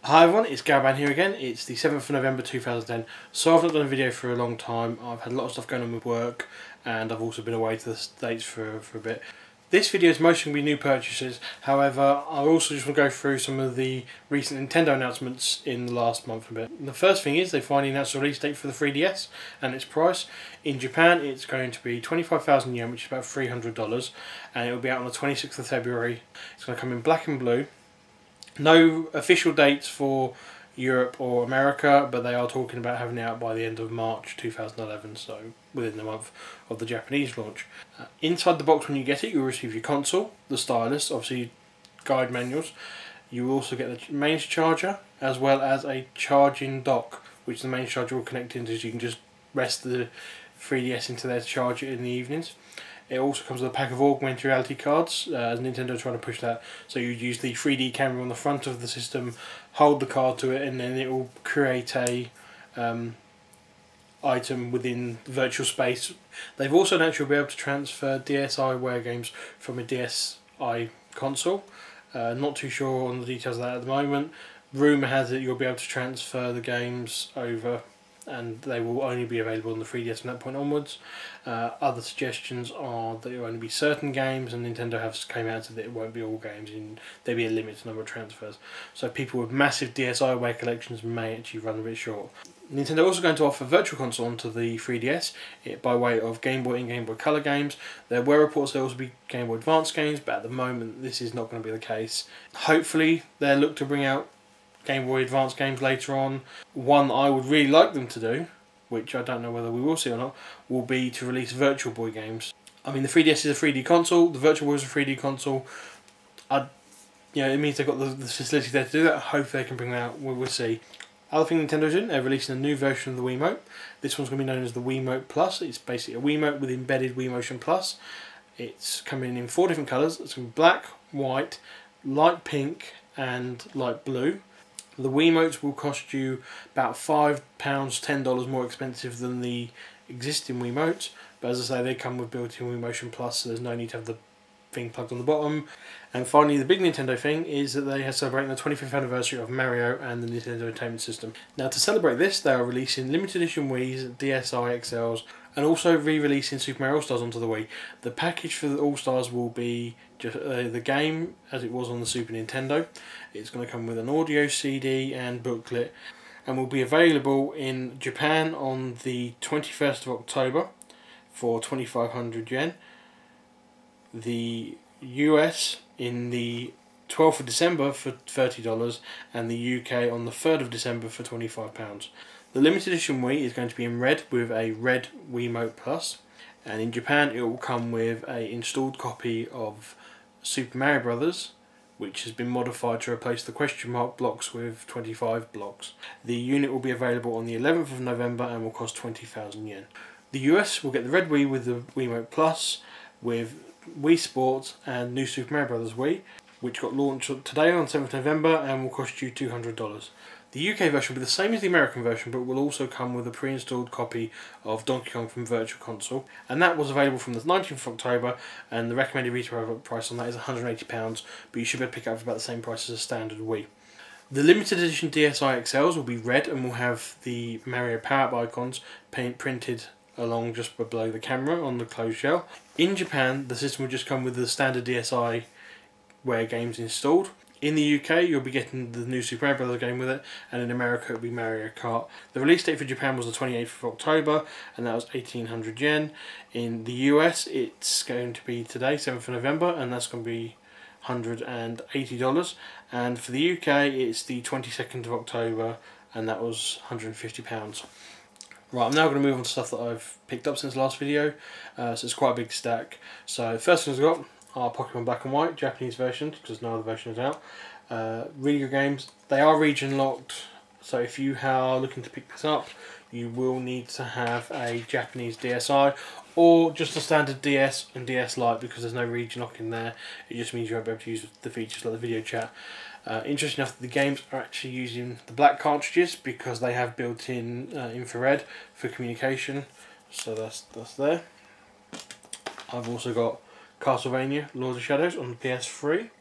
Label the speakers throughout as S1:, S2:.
S1: Hi everyone, it's Garaban here again. It's the 7th of November 2010. So I've not done a video for a long time. I've had a lot of stuff going on with work and I've also been away to the States for a bit. This video is mostly going to be new purchases. However, I also just want to go through some of the recent Nintendo announcements in the last month a bit. The first thing is they finally announced the release date for the 3DS and its price. In Japan it's going to be 25,000 yen, which is about $300, and it will be out on the 26th of February. It's going to come in black and blue. No official dates for Europe or America, but they are talking about having it out by the end of March 2011, so within the month of the Japanese launch. Inside the box when you get it, you'll receive your console, the stylus, obviously guide manuals. You will also get the mains charger, as well as a charging dock, which the mains charger will connect into, so you can just rest the 3DS into there to charge it in the evenings. It also comes with a pack of augmented reality cards, as Nintendo is trying to push that. So you use the 3D camera on the front of the system, hold the card to it, and then it will create a item within virtual space. They've also announced you'll be able to transfer DSiWare games from a DSi console. Not too sure on the details of that at the moment. Rumour has it you'll be able to transfer the games over, and they will only be available on the 3DS from that point onwards. Other suggestions are that it will only be certain games, and Nintendo have came out and said that it won't be all games, and there'll be a limited number of transfers. So people with massive DSiWare collections may actually run a bit short. Nintendo also going to offer Virtual Console onto the 3DS by way of Game Boy and Game Boy Color games. There were reports there will also be Game Boy Advance games, but at the moment this is not going to be the case. Hopefully they'll look to bring out Game Boy Advance games later on. One that I would really like them to do, which I don't know whether we will see or not, will be to release Virtual Boy games. I mean, the 3DS is a 3D console, the Virtual Boy is a 3D console. It means they've got the facility there to do that. I hope they can bring that out. We'll see. Other thing Nintendo's doing, they're releasing a new version of the Wiimote. This one's going to be known as the Wiimote Plus. It's basically a Wiimote with embedded Wii Motion Plus. It's coming in 4 different colours. It's going to be black, white, light pink and light blue. The Wiimotes will cost you about £5, $10 more expensive than the existing Wiimotes, but as I say, they come with built-in Wii Motion Plus, so there's no need to have the thing plugged on the bottom. And finally, the big Nintendo thing is that they are celebrating the 25th anniversary of Mario and the Nintendo Entertainment System. Now, to celebrate this, they are releasing limited edition Wii's, DSi XLs, and also re-releasing Super Mario All-Stars onto the Wii. The package for the All-Stars will be just the game as it was on the Super Nintendo. It's going to come with an audio CD and booklet, and will be available in Japan on the 21st of October for 2,500 yen. The US in the 12th of December for $30, and the UK on the 3rd of December for £25. The limited edition Wii is going to be in red with a red Wiimote Plus, and in Japan it will come with an installed copy of Super Mario Brothers, which has been modified to replace the question mark blocks with 25 blocks. The unit will be available on the 11th of November and will cost 20,000 yen. The US will get the red Wii with the Wiimote Plus, with Wii Sports and new Super Mario Brothers Wii, which got launched today on 7th November and will cost you $200. The UK version will be the same as the American version, but will also come with a pre-installed copy of Donkey Kong from Virtual Console, and that was available from the 19th of October, and the recommended retail price on that is £180, but you should be able to pick it up for about the same price as a standard Wii. The limited edition DSi XLs will be red and will have the Mario Power-Up icons printed along just below the camera on the closed shell. In Japan, the system will just come with the standard DSiWare games installed. In the UK, you'll be getting the new Super Mario Brothers game with it, and in America it'll be Mario Kart. The release date for Japan was the 28th of October, and that was 1,800 yen. In the US, it's going to be today, 7th of November, and that's going to be $180. And for the UK, it's the 22nd of October, and that was £150. Right, I'm now going to move on to stuff that I've picked up since the last video, so it's quite a big stack. So first thing I've got are Pokemon Black and White, Japanese versions, because no other version is out. Really good games. They are region locked, so if you are looking to pick this up, you will need to have a Japanese DSi, or just a standard DS and DS Lite, because there's no region lock in there. It just means you won't be able to use the features like the video chat. Interesting enough, the games are actually using the black cartridges because they have built-in infrared for communication, so that's there. I've also got Castlevania Lord of Shadows on the PS3,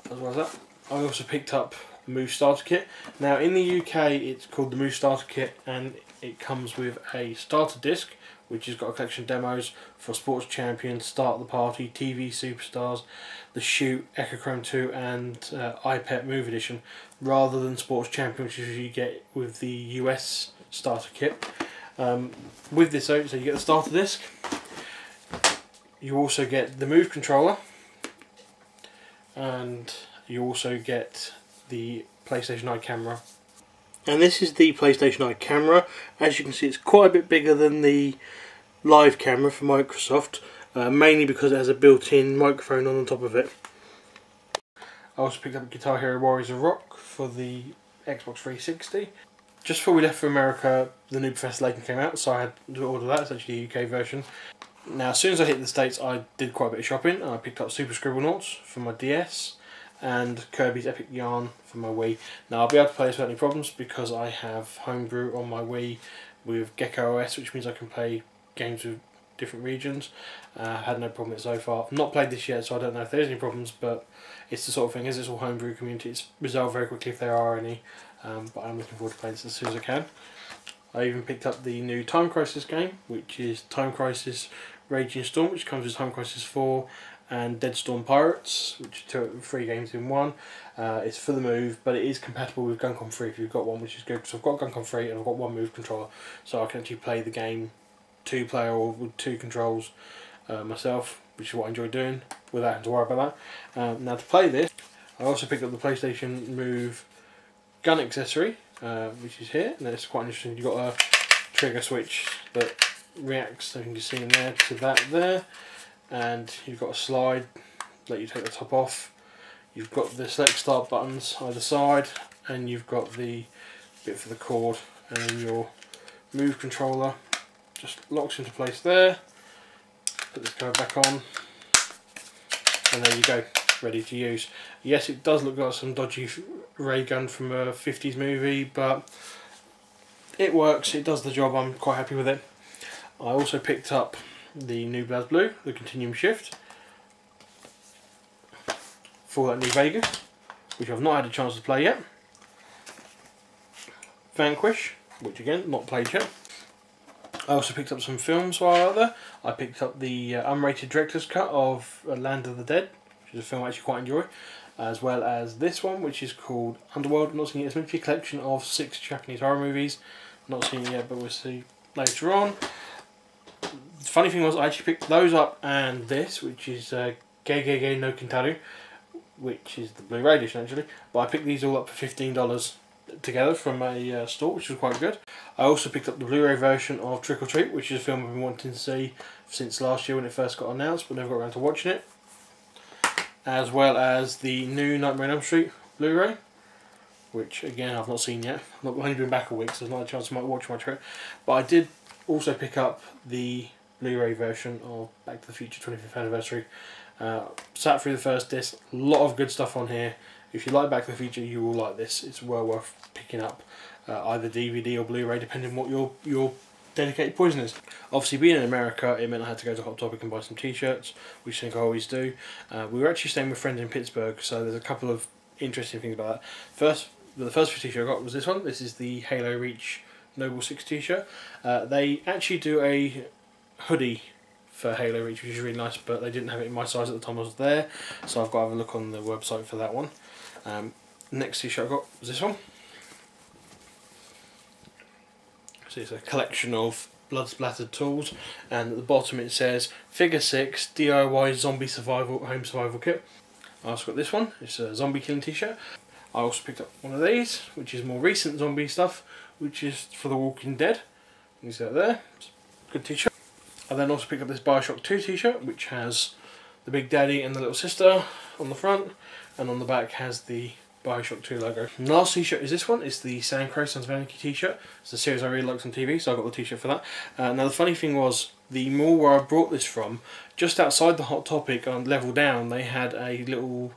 S1: as well as that. I also picked up the Move Starter Kit. Now in the UK it's called the Move Starter Kit, and it comes with a starter disc which has got a collection of demos for Sports Champions, Start the Party, TV Superstars, The Shoot, Echochrome 2 and iPet Move Edition, rather than Sports Champion, which is you get with the US starter kit. With this though, so you get the starter disc, you also get the Move controller, and you also get the PlayStation Eye camera. And this is the PlayStation Eye camera. As you can see, it's quite a bit bigger than the live camera from Microsoft, mainly because it has a built-in microphone on the top of it. I also picked up Guitar Hero Warriors of Rock for the Xbox 360. Just before we left for America, the new Professor Layton came out, so I had to order that. It's actually the UK version. Now, as soon as I hit the States, I did quite a bit of shopping, and I picked up Super Scribblenauts for my DS and Kirby's Epic Yarn for my Wii. Now, I'll be able to play this without any problems because I have Homebrew on my Wii with Gecko OS, which means I can play games with different regions. I've had no problem with it so far. I've not played this yet, so I don't know if there's any problems, but it's the sort of thing, as it's all Homebrew community, it's resolved very quickly if there are any, but I'm looking forward to playing this as soon as I can. I even picked up the new Time Crisis game, which is Time Crisis Raging Storm, which comes with Time Crisis 4 and Dead Storm Pirates, which are 3 games in one. It's for the Move, but it is compatible with Guncom 3 if you've got one, which is good. So I've got Guncom 3 and I've got one Move controller, so I can actually play the game 2-player or with 2 controls myself, which is what I enjoy doing without having to worry about that. Now to play this, I also picked up the PlayStation Move gun accessory, which is here, and it's quite interesting. You've got a trigger switch that reacts, as you can see in there, to that there, and you've got a slide, let you take the top off. You've got the select start buttons either side, and you've got the bit for the cord, and then your Move controller just locks into place there. Put this guy back on, and there you go, ready to use. Yes, it does look like some dodgy ray gun from a 50s movie, but it works, it does the job, I'm quite happy with it. I also picked up the new BlazBlue, the Continuum Shift, for that New Vegas, which I've not had a chance to play yet. Vanquish, which again, not played yet. I also picked up some films while I was out there. I picked up the unrated director's cut of Land of the Dead, which is a film I actually quite enjoy, as well as this one, which is called Underworld. Not seen it. It's meant to be a collection of 6 Japanese horror movies. Not seen it yet, but we'll see later on. The funny thing was, I actually picked those up and this, which is Gegege no Kintaru, which is the Blu-ray edition actually. But I picked these all up for $15 together from a store, which was quite good. I also picked up the Blu-ray version of Trick or Treat, which is a film I've been wanting to see since last year when it first got announced, but never got around to watching it. As well as the new Nightmare on Elm Street Blu-ray, which again I've not seen yet. I've only been back a week, so there's not a chance I might watch my trip. But I did also pick up the Blu-ray version of Back to the Future 25th Anniversary. Sat through the first disc, a lot of good stuff on here. If you like Back to the Future, you will like this. It's well worth picking up, either DVD or Blu-ray, depending on what your dedicated poison is. Obviously, being in America, it meant I had to go to Hot Topic and buy some t-shirts, which I think I always do. We were actually staying with friends in Pittsburgh, so there's a couple of interesting things about that. The first t-shirt I got was this one. This is the Halo Reach Noble 6 t-shirt. They actually do a hoodie for Halo Reach, which is really nice, but they didn't have it in my size at the time I was there, so I've got to have a look on the website for that one. Next t-shirt I got was this one. So it's a collection of blood splattered tools, and at the bottom it says Figure 6 DIY Zombie Survival Home Survival Kit. I also got this one. It's a zombie killing t-shirt. I also picked up one of these, which is more recent zombie stuff, which is for The Walking Dead. You can see that there. It's a good t-shirt. I then also picked up this Bioshock 2 t-shirt, which has the Big Daddy and the little sister on the front, and on the back has the Bioshock 2 logo. And the last t-shirt is this one. It's the Sand Crow Sons of Anarchy t-shirt. It's a series I really liked on TV, so I got the t-shirt for that. Now the funny thing was, the mall where I brought this from, just outside the Hot Topic on level down, they had a little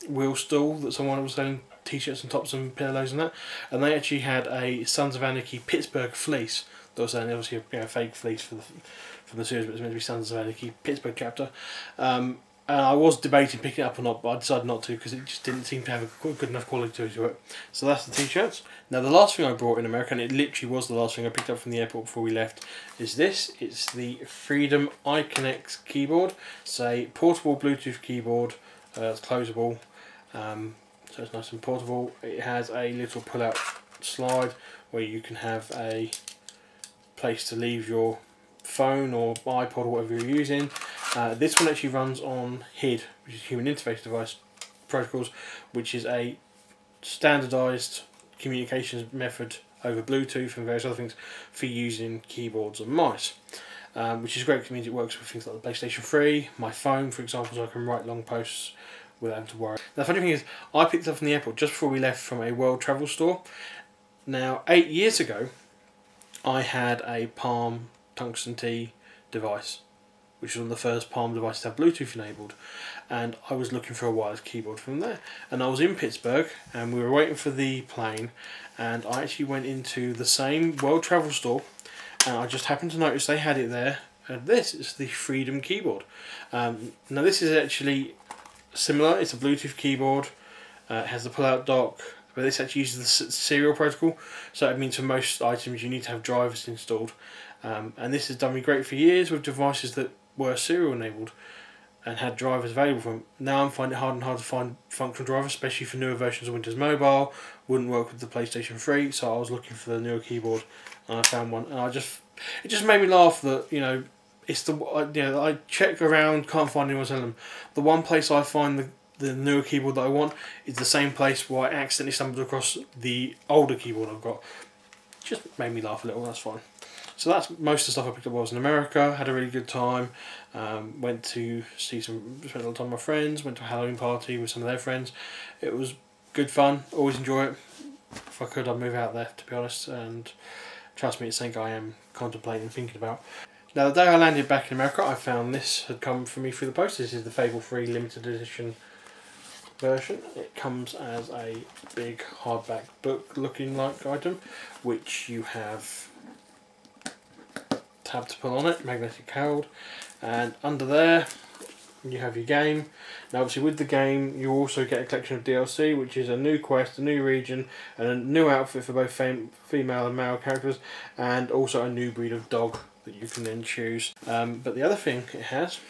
S1: wheel stall that someone was selling t-shirts and tops and pillows and that, and they actually had a Sons of Anarchy Pittsburgh fleece. That was obviously a fake fleece from the series, but it's meant to be Sons of Anarchy Pittsburgh chapter. And I was debating picking it up or not, but I decided not to because it just didn't seem to have a good enough quality to it. So that's the t-shirts. Now the last thing I brought in America, and it literally was the last thing I picked up from the airport before we left, is this. It's the Freedom iConnect keyboard. It's a portable Bluetooth keyboard. It's closable, so it's nice and portable. It has a little pull-out slide where you can have a place to leave your phone or iPod or whatever you're using. This one actually runs on HID, which is Human Interface Device Protocols, which is a standardised communications method over Bluetooth and various other things for using keyboards and mice, which is great because it means it works with things like the PlayStation 3, my phone for example, so I can write long posts without having to worry. Now the funny thing is, I picked it up from the airport just before we left from a World Travel store. Now 8 years ago I had a Palm Tungsten T device, which was one of the first Palm devices to have Bluetooth enabled, and I was looking for a wireless keyboard from there. And I was in Pittsburgh and we were waiting for the plane, and I actually went into the same World Travel store and I just happened to notice they had it there, and this is the Freedom keyboard. Now this is actually similar, it's a Bluetooth keyboard, it has the pull-out dock, but this actually uses the serial protocol, so it means for most items you need to have drivers installed. And this has done me great for years with devices that were serial enabled and had drivers available for them. Now I'm finding it hard and hard to find functional drivers, especially for newer versions of Windows Mobile. Wouldn't work with the PlayStation 3, so I was looking for the newer keyboard and I found one. And it just made me laugh that, you know, it's the, you know, I check around, can't find anyone selling them. The one place I find the newer keyboard that I want is the same place where I accidentally stumbled across the older keyboard I've got. Just made me laugh a little, that's fine. So that's most of the stuff I picked up while I was in America. Had a really good time. Went to spent a little time with my friends. Went to a Halloween party with some of their friends. It was good fun. Always enjoy it. If I could, I'd move out there, to be honest. And trust me, it's something I am contemplating, thinking about. Now, the day I landed back in America, I found this had come for me through the post. This is the Fable 3 limited edition version. It comes as a big hardback book looking like item, which you have tab to pull on it, magnetic held, and under there you have your game. Now obviously with the game you also get a collection of DLC, which is a new quest, a new region, and a new outfit for both female and male characters, and also a new breed of dog that you can then choose. But the other thing it has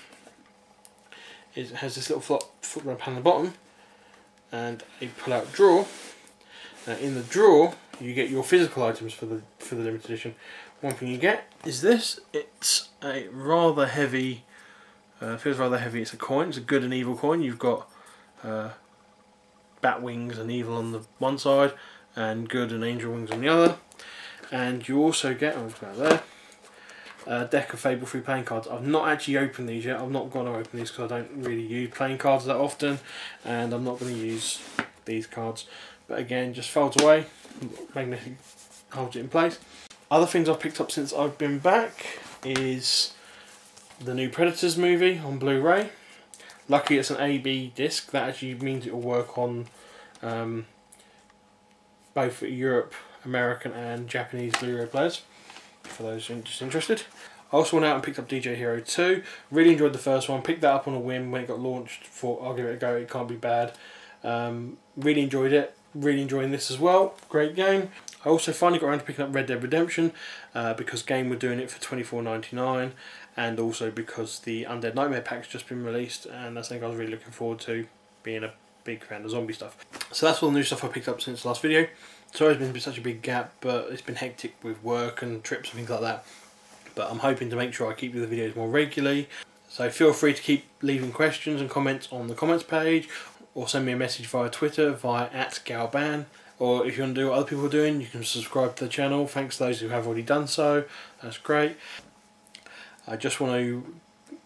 S1: is it has this little foot rub on the bottom and a pull-out drawer. Now in the drawer you get your physical items for the limited edition. One thing you get is this. It's a rather heavy, feels rather heavy. It's a coin. It's a good and evil coin. You've got bat wings and evil on the one side, and good and angel wings on the other. And you also get, I'll go there, a deck of Fable 3 playing cards. I've not actually opened these yet. I'm not going to open these because I don't really use playing cards that often, and I'm not going to use these cards. But again, just folds away, magnetic holds it in place. Other things I've picked up since I've been back is the new Predators movie on Blu-ray. Luckily it's an AB disc, that actually means it will work on both Europe, American and Japanese Blu-ray players, for those just interested. I also went out and picked up DJ Hero 2, really enjoyed the first one, picked that up on a whim when it got launched, thought I'll give it a go, it can't be bad. Really enjoyed it, really enjoying this as well, great game. I also finally got around to picking up Red Dead Redemption because Game were doing it for $24.99, and also because the Undead Nightmare pack's just been released, and that's something I was really looking forward to, being a big fan of zombie stuff. So that's all the new stuff I picked up since the last video. Sorry it's been such a big gap, but it's been hectic with work and trips and things like that. But I'm hoping to make sure I keep doing the videos more regularly. So feel free to keep leaving questions and comments on the comments page, or send me a message via Twitter via @Galban. Or if you want to do what other people are doing, you can subscribe to the channel. Thanks to those who have already done so. That's great. I just want to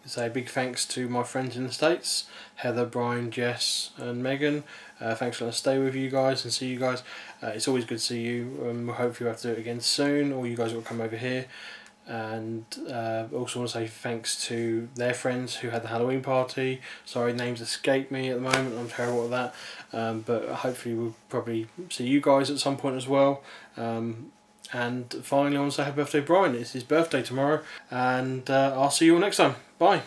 S1: say a big thanks to my friends in the States, Heather, Brian, Jess and Megan. Thanks for letting us stay with you guys and see you guys. It's always good to see you. Hopefully we'll have to do it again soon, or you guys will come over here. And also want to say thanks to their friends who had the Halloween party. Sorry, names escape me at the moment, I'm terrible at that, but hopefully we'll probably see you guys at some point as well. And finally I want to say happy birthday Brian, it's his birthday tomorrow, and I'll see you all next time. Bye.